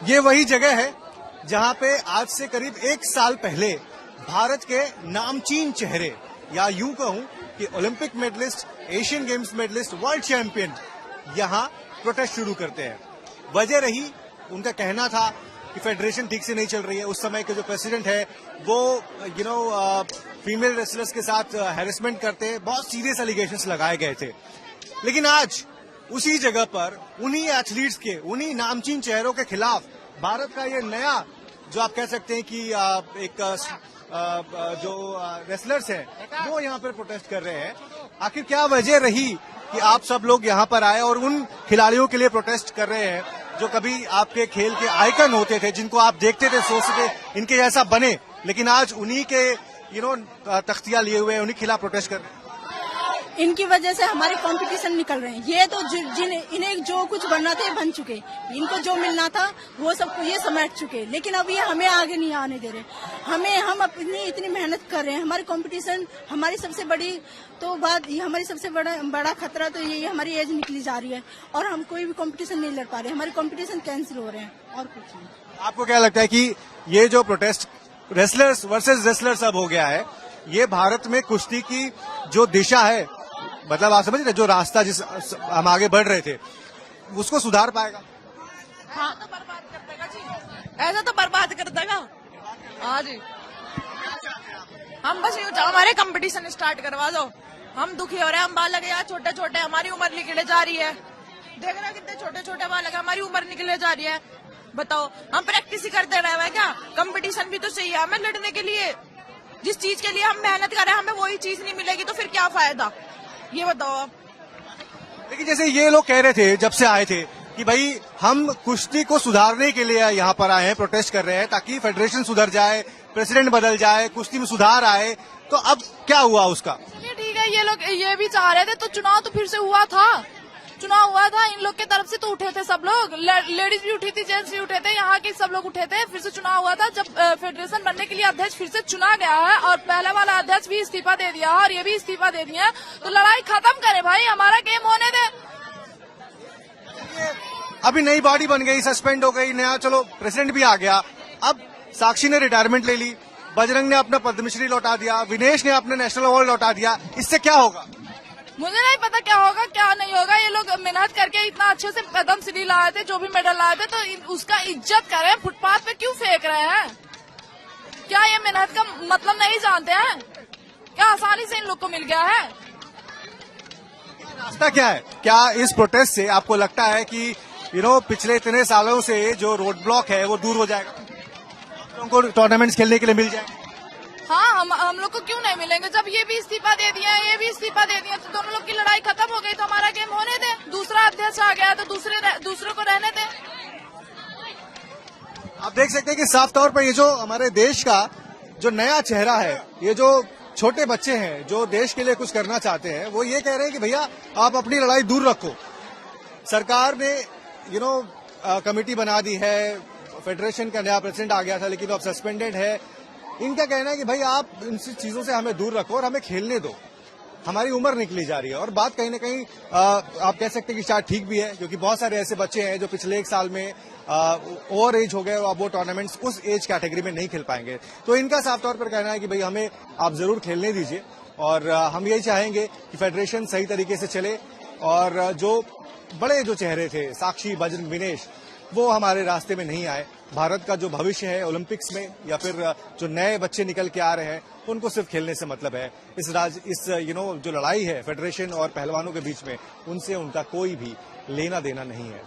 ये वही जगह है जहां पे आज से करीब 1 साल पहले भारत के नामचीन चेहरे, या यूं कहूं कि Olympic medallist, Asian Games medallist, world champion यहां प्रोटेस्ट शुरू करते हैं। वजह रही, उनका कहना था कि फेडरेशन ठीक से नहीं चल रही है। उस समय के जो प्रेसिडेंट है वो फीमेल रेसलर्स के साथ हैरेसमेंट करते हैं, बहुत सीरियस एलिगेशंस लगाए गए थे। लेकिन आज उसी जगह पर उन्हीं एथलीट्स के, उन्हीं नामचीन चेहरों के खिलाफ भारत का ये नया, जो आप कह सकते हैं कि एक जो रेसलर्स हैं वो यहाँ पर प्रोटेस्ट कर रहे हैं। आखिर क्या वजह रही कि आप सब लोग यहाँ पर आए और उन खिलाड़ियों के लिए प्रोटेस्ट कर रहे हैं जो कभी आपके खेल के आइकन होते थे, जिनको आप देखते थे, सोचते थे इनके जैसा बने, लेकिन आज उन्हीं के तख्तियां लिए हुए उन्हीं खिलाफ प्रोटेस्ट कर रहे हैं। इनकी वजह से हमारे कंपटीशन निकल रहे हैं। ये तो इन्हें जो कुछ बनना था बन चुके, इनको जो मिलना था वो सब ये समेट चुके, लेकिन अब ये हमें आगे नहीं आने दे रहे। हम अपनी इतनी मेहनत कर रहे हैं। हमारे कंपटीशन, हमारी सबसे बड़ी तो बात, हमारी सबसे बड़ा खतरा तो यही, हमारी एज निकली जा रही है और हम कोई भी कंपटीशन नहीं लड़ पा रहे। हमारे कंपटीशन कैंसिल हो रहे हैं और कुछ नहीं। आपको क्या लगता है कि ये जो प्रोटेस्ट रेसलर्स वर्सेस रेसलर्स अब हो गया है, ये भारत में कुश्ती की जो दिशा है, मतलब आप समझ रहे, जो रास्ता जिस हम आगे बढ़ रहे थे, उसको सुधार पाएगा? हाँ, तो बर्बाद कर देगा जी, ऐसा तो बर्बाद कर देगा। हाँ जी, हम बस यूँ हमारे कंपटीशन स्टार्ट करवा दो। हम दुखी हो रहे हैं, हम बालक यार छोटे छोटे, हमारी उम्र निकले जा रही है। देख रहे कितने छोटे छोटे बालक, हमारी उम्र निकले जा रही है। बताओ, हम प्रैक्टिस ही करते रहे हैं क्या? कंपटीशन भी तो चाहिए हमें लड़ने के लिए। जिस चीज के लिए हम मेहनत कर रहे हैं, हमें वही चीज नहीं मिलेगी तो फिर क्या फायदा, ये बताओ आप। लेकिन जैसे ये लोग कह रहे थे जब से आए थे कि भाई हम कुश्ती को सुधारने के लिए यहाँ पर आए हैं, प्रोटेस्ट कर रहे हैं ताकि फेडरेशन सुधर जाए, प्रेसिडेंट बदल जाए, कुश्ती में सुधार आए। तो अब क्या हुआ उसका? ठीक है, ये लोग ये भी चाह रहे थे, तो चुनाव तो फिर से हुआ था। चुनाव हुआ था, इन लोग के तरफ से तो उठे थे सब लोग, लेडीज भी उठी थी, जेंट्स भी उठे थे, यहाँ के सब लोग उठे थे। फिर से चुनाव हुआ था, जब फेडरेशन बनने के लिए अध्यक्ष फिर से चुना गया है और पहले वाला अध्यक्ष भी इस्तीफा दे दिया और ये भी इस्तीफा दे दिया। तो लड़ाई खत्म करे भाई, हमारा गेम होने दे। अभी नई बॉडी बन गई, सस्पेंड हो गई, नया चलो प्रेसिडेंट भी आ गया। अब साक्षी ने रिटायरमेंट ले ली, बजरंग ने अपना पद्मश्री लौटा दिया, विनेश ने अपना नेशनल अवार्ड लौटा दिया। इससे क्या होगा? मुझे नहीं पता क्या होगा क्या नहीं होगा। ये लोग मेहनत करके इतना अच्छे से पद्मश्री लाए थे, जो भी मेडल लाए थे, तो उसका इज्जत करें। फुटपाथ पे क्यों फेंक रहे हैं? क्या ये मेहनत का मतलब नहीं जानते हैं? क्या आसानी से इन लोग को मिल गया है? रास्ता क्या है? क्या इस प्रोटेस्ट से आपको लगता है कि पिछले इतने सालों से जो रोड ब्लॉक है वो दूर हो जाएगा, उनको टूर्नामेंट्स खेलने के लिए मिल जाएगा? हाँ, हम लोग को क्यों नहीं मिलेंगे? जब ये भी इस्तीफा दे दिया, ये भी इस्तीफा दे दिया, तो दोनों लोग की लड़ाई खत्म हो गई। तो हमारा गेम होने दे। दूसरा अध्यक्ष आ गया तो दूसरे को रहने दे। आप देख सकते हैं कि साफ तौर पर ये जो हमारे देश का जो नया चेहरा है, ये जो छोटे बच्चे हैं जो देश के लिए कुछ करना चाहते हैं, वो ये कह रहे हैं कि भैया आप अपनी लड़ाई दूर रखो। सरकार ने कमेटी बना दी है, फेडरेशन का नया प्रेसिडेंट आ गया था लेकिन अब सस्पेंडेड है। इनका कहना है कि भाई आप इन चीजों से हमें दूर रखो और हमें खेलने दो, हमारी उम्र निकली जा रही है। और बात कहीं ना कहीं आप कह सकते हैं कि शायद ठीक भी है, क्योंकि बहुत सारे ऐसे बच्चे हैं जो पिछले 1 साल में ओवर एज हो गए और अब वो टूर्नामेंट्स उस एज कैटेगरी में नहीं खेल पाएंगे। तो इनका साफ तौर पर कहना है कि भाई हमें आप जरूर खेलने दीजिए और हम यही चाहेंगे कि फेडरेशन सही तरीके से चले और जो बड़े जो चेहरे थे, साक्षी, बजरंग, विनेश, वो हमारे रास्ते में नहीं आए। भारत का जो भविष्य है ओलंपिक्स में, या फिर जो नए बच्चे निकल के आ रहे हैं, उनको सिर्फ खेलने से मतलब है। इस जो लड़ाई है फेडरेशन और पहलवानों के बीच में, उनसे उनका कोई भी लेना देना नहीं है।